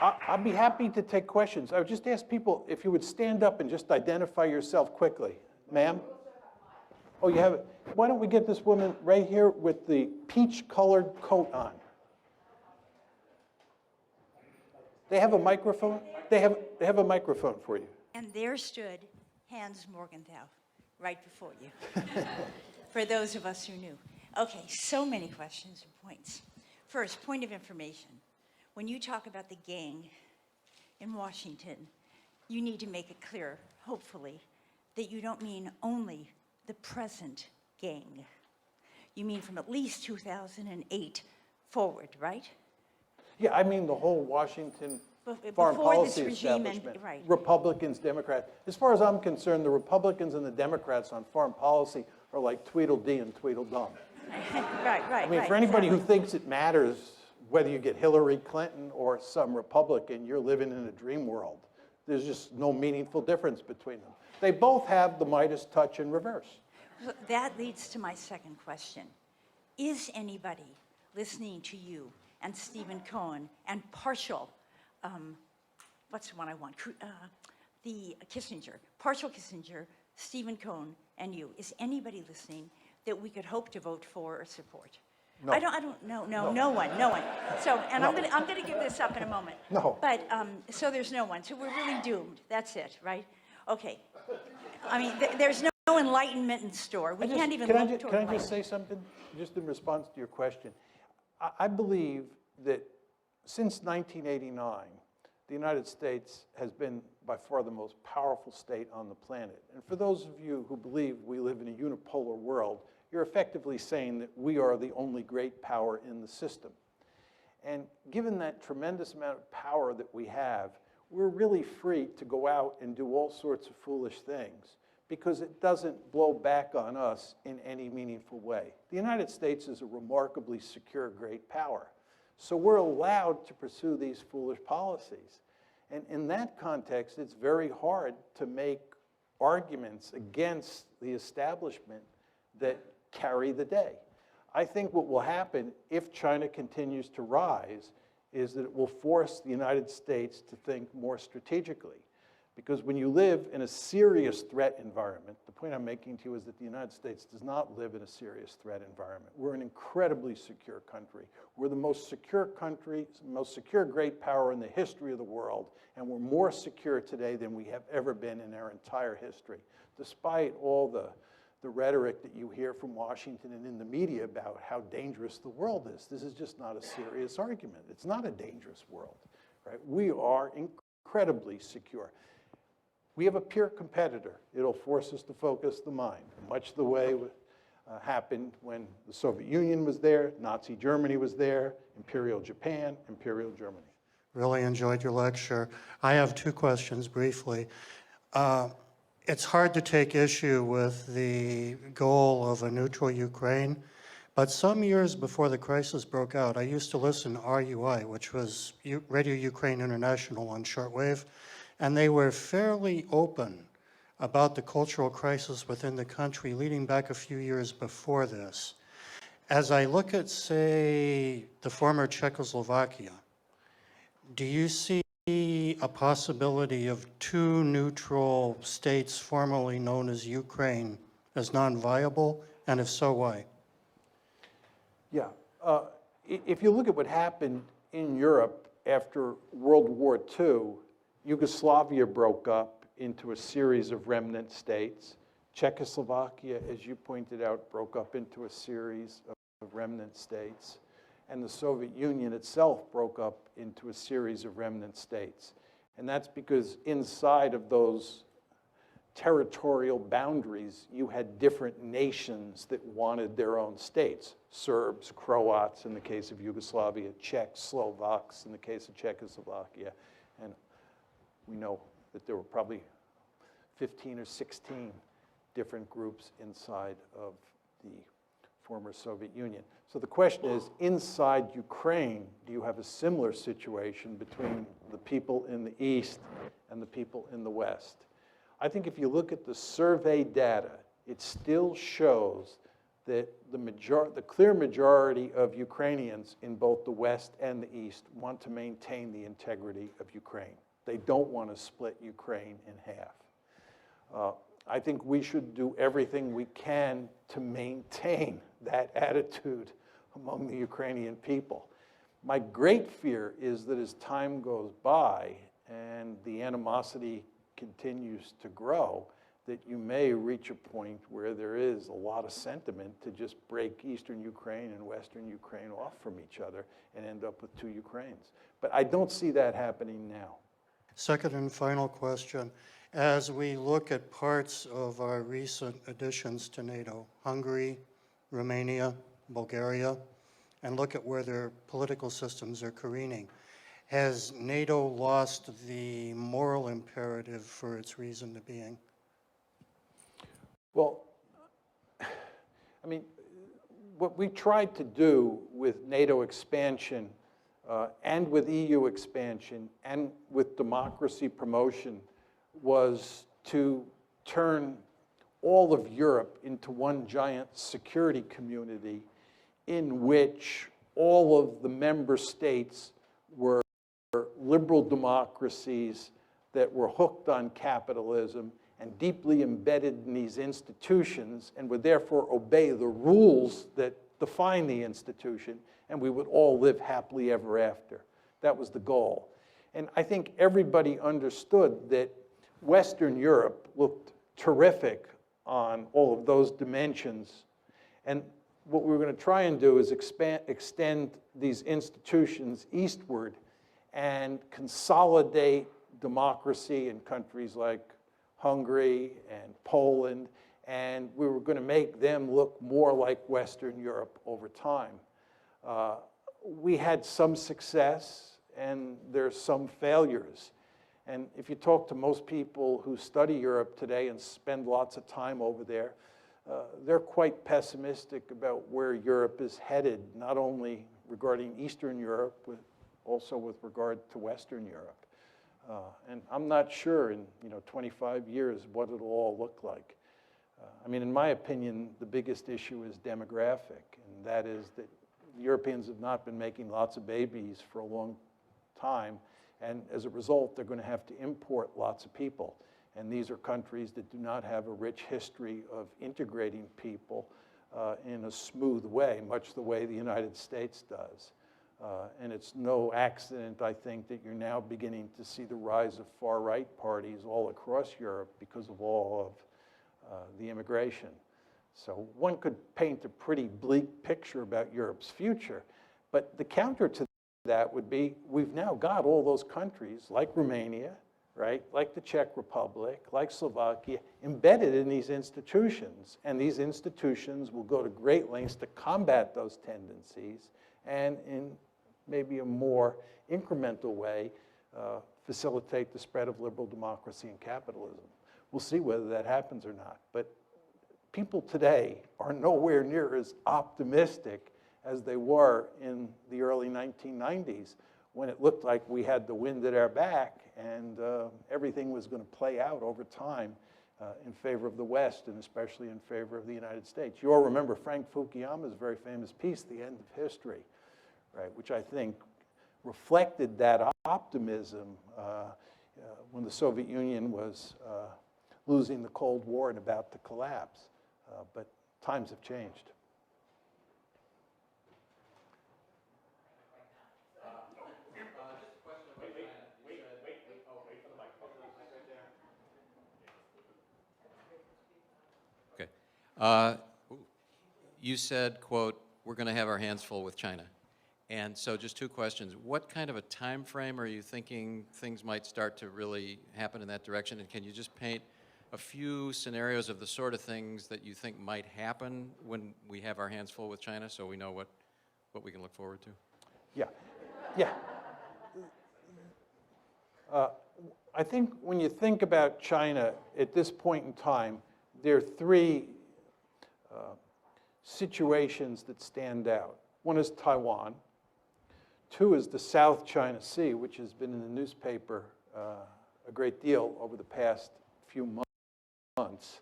I'd be happy to take questions. I would just ask people if you would stand up and just identify yourself quickly. Ma'am? Oh, you have it. Why don't we get this woman right here with the peach-colored coat on? They have a microphone? They have a microphone for you. And there stood Hans Morgenthau right before you, for those of us who knew. Okay, so many questions and points. First, point of information. When you talk about the gang in Washington, you need to make it clear, hopefully, that you don't mean only the present gang. You mean from at least 2008 forward, right? Yeah, I mean the whole Washington foreign Before policy this regime establishment. right. Republicans, Democrats. As far as I'm concerned, the Republicans and the Democrats on foreign policy are like Tweedledee and Tweedledum. Right. I mean, for anybody who thinks it matters whether you get Hillary Clinton or some Republican, you're living in a dream world. There's just no meaningful difference between them. They both have the Midas touch in reverse. So that leads to my second question. Is anybody listening to you and Stephen Cohen and partial, what's the one I want? The Kissinger, partial Kissinger, Stephen Cohen, and you. Is anybody listening that we could hope to vote for or support? No. I don't know, no one. So, and No. I'm gonna give this up in a moment. No. But, so there's no one, so we're really doomed, that's it, right? Okay. I mean, there's no enlightenment in store. We can't even look toward Can I just enlightenment. say something, just in response to your question? I believe that since 1989, the United States has been by far the most powerful state on the planet. And for those of you who believe we live in a unipolar world, you're effectively saying that we are the only great power in the system. And given that tremendous amount of power that we have, we're really free to go out and do all sorts of foolish things because it doesn't blow back on us in any meaningful way. The United States is a remarkably secure great power. So we're allowed to pursue these foolish policies. And in that context, it's very hard to make arguments against the establishment that carry the day. I think what will happen if China continues to rise is that it will force the United States to think more strategically. Because when you live in a serious threat environment, the point I'm making to you is that the United States does not live in a serious threat environment. We're an incredibly secure country. We're the most secure country, most secure great power in the history of the world, and we're more secure today than we have ever been in our entire history, despite all the rhetoric that you hear from Washington and in the media about how dangerous the world is. This is just not a serious argument. It's not a dangerous world, right? We are incredibly secure. We have a peer competitor. It'll force us to focus the mind, much the way happened when the Soviet Union was there, Nazi Germany was there, Imperial Japan, Imperial Germany. Really enjoyed your lecture. I have two questions briefly. It's hard to take issue with the goal of a neutral Ukraine, but some years before the crisis broke out, I used to listen to RUI, which was Radio Ukraine International on shortwave, and they were fairly open about the cultural crisis within the country leading back a few years before this. As I look at, say, the former Czechoslovakia, do you see a possibility of two neutral states formerly known as Ukraine as non-viable, and if so, why? Yeah, if you look at what happened in Europe after World War II, Yugoslavia broke up into a series of remnant states. Czechoslovakia, as you pointed out, broke up into a series of remnant states. And the Soviet Union itself broke up into a series of remnant states. And that's because inside of those territorial boundaries, you had different nations that wanted their own states. Serbs, Croats in the case of Yugoslavia, Czechs, Slovaks in the case of Czechoslovakia. And we know that there were probably 15 or 16 different groups inside of the former Soviet Union. So the question is, inside Ukraine, do you have a similar situation between the people in the East and the people in the West? I think if you look at the survey data, it still shows that the clear majority of Ukrainians in both the West and the East want to maintain the integrity of Ukraine. They don't want to split Ukraine in half. I think we should do everything we can to maintain that attitude among the Ukrainian people. My great fear is that as time goes by and the animosity continues to grow, that you may reach a point where there is a lot of sentiment to just break Eastern Ukraine and Western Ukraine off from each other and end up with two Ukraines. But I don't see that happening now. Second and final question. As we look at parts of our recent additions to NATO, Hungary, Romania, Bulgaria, and look at where their political systems are careening, has NATO lost the moral imperative for its reason to being? Well, I mean, what we tried to do with NATO expansion and with EU expansion and with democracy promotion was to turn all of Europe into one giant security community in which all of the member states were liberal democracies that were hooked on capitalism and deeply embedded in these institutions and would therefore obey the rules that define the institution, and we would all live happily ever after. That was the goal. And I think everybody understood that Western Europe looked terrific on all of those dimensions. And what we were going to try and do is extend these institutions eastward and consolidate democracy in countries like Hungary and Poland, and we were going to make them look more like Western Europe over time. We had some success, and there's some failures. And if you talk to most people who study Europe today and spend lots of time over there, they're quite pessimistic about where Europe is headed, not only regarding Eastern Europe, but also with regard to Western Europe. And I'm not sure in 25 years what it'll all look like. I mean, in my opinion, the biggest issue is demographic, and that is that Europeans have not been making lots of babies for a long time, and as a result, they're going to have to import lots of people. And these are countries that do not have a rich history of integrating people in a smooth way, much the way the United States does. And it's no accident, I think, that you're now beginning to see the rise of far-right parties all across Europe because of all of the immigration. So one could paint a pretty bleak picture about Europe's future, but the counter to that would be we've now got all those countries like Romania, right, like the Czech Republic, like Slovakia, embedded in these institutions, and these institutions will go to great lengths to combat those tendencies and in maybe a more incremental way facilitate the spread of liberal democracy and capitalism. We'll see whether that happens or not, but people today are nowhere near as optimistic as they were in the early 1990s when it looked like we had the wind at our back and everything was going to play out over time in favor of the West and especially in favor of the United States. You all remember Frank Fukuyama's very famous piece, The End of History, right, which I think reflected that optimism when the Soviet Union was losing the Cold War and about to collapse. But times have changed. You said, quote, we're going to have our hands full with China. And so just two questions. What kind of a time frame are you thinking things might start to really happen in that direction? And can you just paint a few scenarios of the sort of things that you think might happen when we have our hands full with China so we know what we can look forward to? Yeah. I think when you think about China at this point in time, there are three situations that stand out. One is Taiwan. Two is the South China Sea, which has been in the newspaper a great deal over the past few months.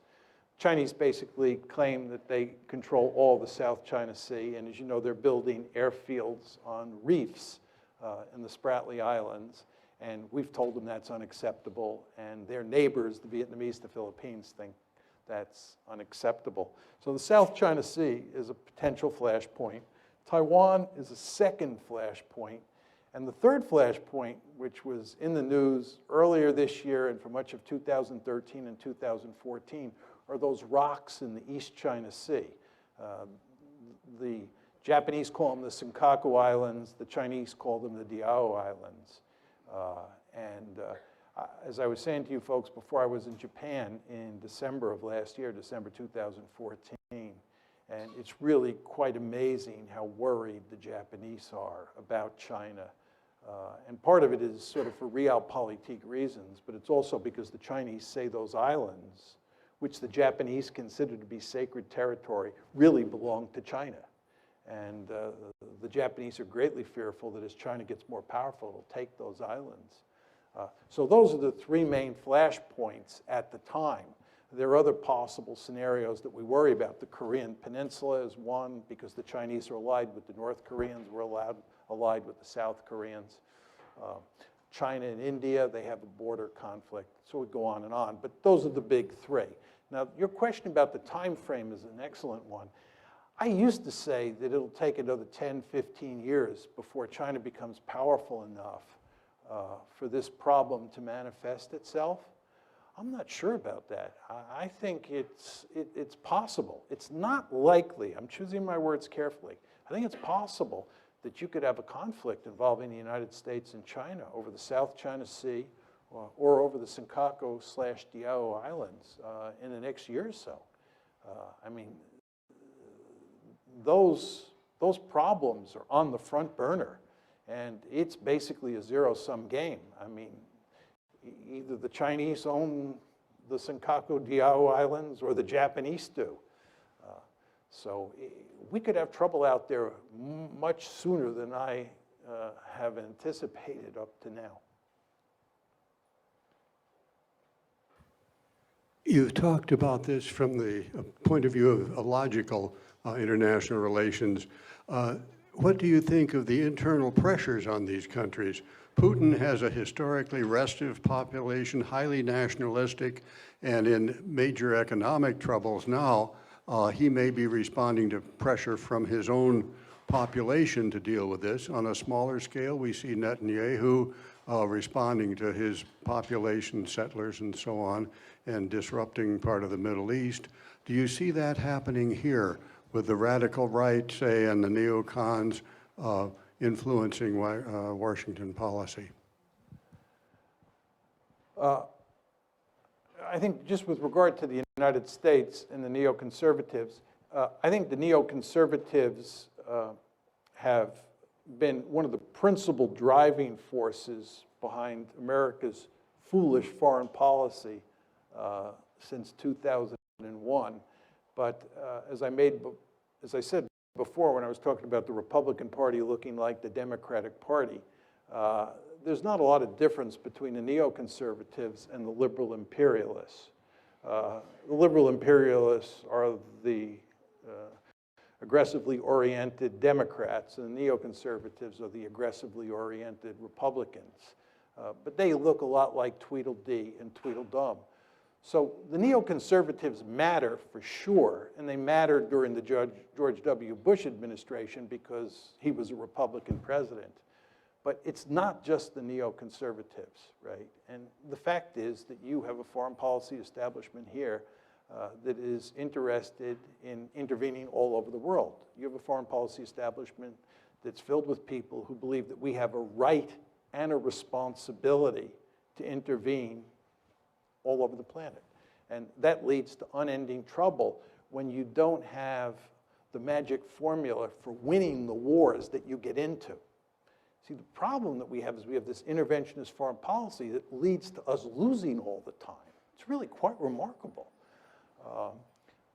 Chinese basically claim that they control all the South China Sea, and as you know, they're building airfields on reefs in the Spratly Islands, and we've told them that's unacceptable, and their neighbors, the Vietnamese, the Philippines, think that's unacceptable. So the South China Sea is a potential flashpoint. Taiwan is a second flashpoint. And the third flashpoint, which was in the news earlier this year and for much of 2013 and 2014, are those rocks in the East China Sea. The Japanese call them the Senkaku Islands. The Chinese call them the Diao Islands. As I was saying to you folks before, I was in Japan in December of last year, December 2014, and it's really quite amazing how worried the Japanese are about China. And part of it is sort of for realpolitik reasons, but it's also because the Chinese say those islands, which the Japanese consider to be sacred territory, really belong to China. And the Japanese are greatly fearful that as China gets more powerful, it'll take those islands. So those are the three main flashpoints at the time. There are other possible scenarios that we worry about. The Korean Peninsula is one, because the Chinese are allied with the North Koreans. We're allied with the South Koreans. China and India, they have a border conflict. So we go on and on. But those are the big three. Now, your question about the time frame is an excellent one. I used to say that it'll take another 10, 15 years before China becomes powerful enough for this problem to manifest itself. I'm not sure about that. I think it's possible. It's not likely. I'm choosing my words carefully. I think it's possible that you could have a conflict involving the United States and China over the South China Sea or over the Senkaku/Diao Islands in the next year or so. I mean, those problems are on the front burner, and it's basically a zero-sum game. I mean, either the Chinese own the Senkaku-Diao Islands or the Japanese do. So we could have trouble out there much sooner than I have anticipated up to now. You've talked about this from the point of view of logical international relations. What do you think of the internal pressures on these countries? Putin has a historically restive population, highly nationalistic, and in major economic troubles now, he may be responding to pressure from his own population to deal with this. On a smaller scale, we see Netanyahu responding to his population, settlers and so on, and disrupting part of the Middle East. Do you see that happening here with the radical right, say, and the neocons influencing Washington policy? I think just with regard to the United States and the neoconservatives, I think the neoconservatives have been one of the principal driving forces behind America's foolish foreign policy since 2001. But as I said before when I was talking about the Republican Party looking like the Democratic Party, there's not a lot of difference between the neoconservatives and the liberal imperialists. The liberal imperialists are the aggressively oriented Democrats, and the neoconservatives are the aggressively oriented Republicans. But they look a lot like Tweedledee and Tweedledum. So the neoconservatives matter for sure, and they mattered during the George W. Bush administration because he was a Republican president. But it's not just the neoconservatives, right? And the fact is that you have a foreign policy establishment here that is interested in intervening all over the world. You have a foreign policy establishment that's filled with people who believe that we have a right and a responsibility to intervene all over the planet. And that leads to unending trouble when you don't have the magic formula for winning the wars that you get into. See, the problem that we have is we have this interventionist foreign policy that leads to us losing all the time. It's really quite remarkable.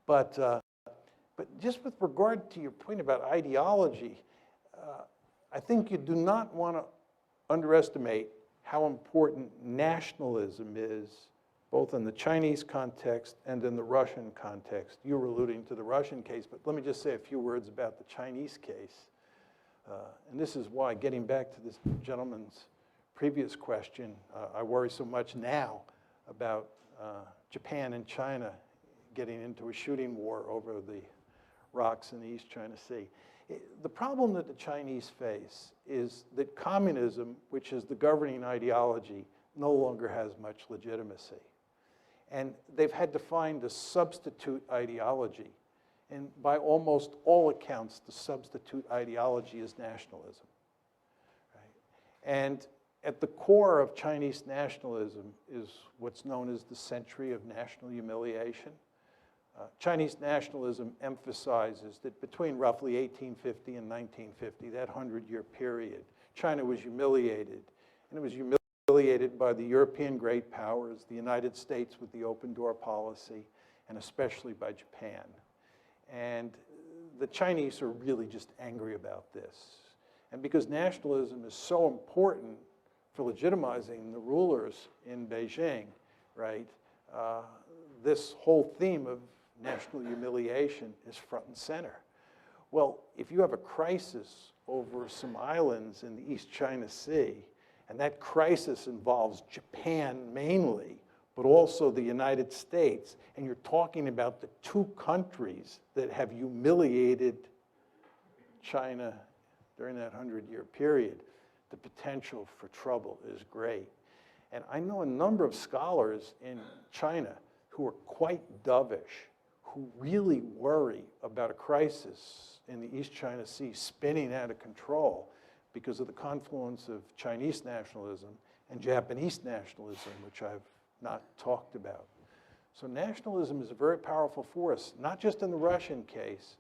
But just with regard to your point about ideology, I think you do not want to underestimate how important nationalism is, both in the Chinese context and in the Russian context. You were alluding to the Russian case, but let me just say a few words about the Chinese case. And this is why, getting back to this gentleman's previous question, I worry so much now about Japan and China getting into a shooting war over the rocks in the East China Sea. The problem that the Chinese face is that communism, which is the governing ideology, no longer has much legitimacy. And they've had to find a substitute ideology. And by almost all accounts, the substitute ideology is nationalism. Right? And at the core of Chinese nationalism is what's known as the century of national humiliation. Chinese nationalism emphasizes that between roughly 1850 and 1950, that 100-year period, China was humiliated. And it was humiliated by the European great powers, the United States with the open door policy, and especially by Japan. And the Chinese are really just angry about this. And because nationalism is so important for legitimizing the rulers in Beijing, right, this whole theme of national humiliation is front and center. Well, if you have a crisis over some islands in the East China Sea, and that crisis involves Japan mainly, but also the United States, and you're talking about the two countries that have humiliated China during that 100-year period, the potential for trouble is great. And I know a number of scholars in China who are quite dovish, who really worry about a crisis in the East China Sea spinning out of control because of the confluence of Chinese nationalism and Japanese nationalism, which I've not talked about. So nationalism is a very powerful force, not just in the Russian case,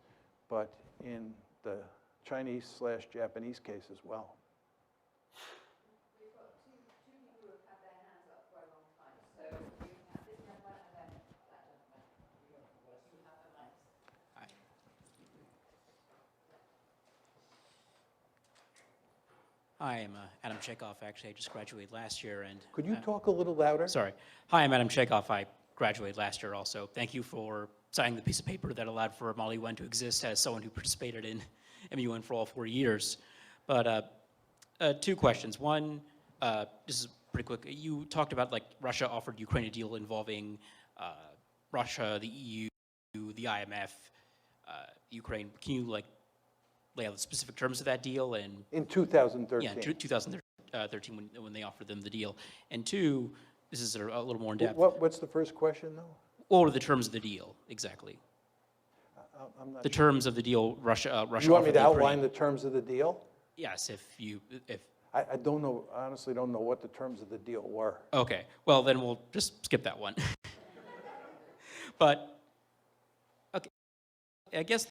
but in the Chinese/Japanese case as well. We've got two people who have had their hands up for a long time. So you have this gentleman and then that gentleman. You have the mics. Hi, I'm Adam Chekhov. Actually, I just graduated last year, and Could you talk a little louder? sorry. Hi, I'm Adam Chekhov. I graduated last year also. Thank you for signing the piece of paper that allowed for Molly Wen to exist as someone who participated in MUN for all 4 years. But two questions. One, this is pretty quick. You talked about like Russia offered Ukraine a deal involving Russia, the EU, the IMF, Ukraine. Can you like lay out the specific terms of that deal and In 2013. yeah, 2013 when they offered them the deal. And two, this is a little more in depth. What's the first question, though? What were the terms of the deal exactly? I'm not The sure. terms of the deal Russia Russia You want me offered to Ukraine. outline the terms of the deal? Yes, if I don't know, I honestly don't know what the terms of the deal were. okay. Well, then we'll just skip that one. But okay, I guess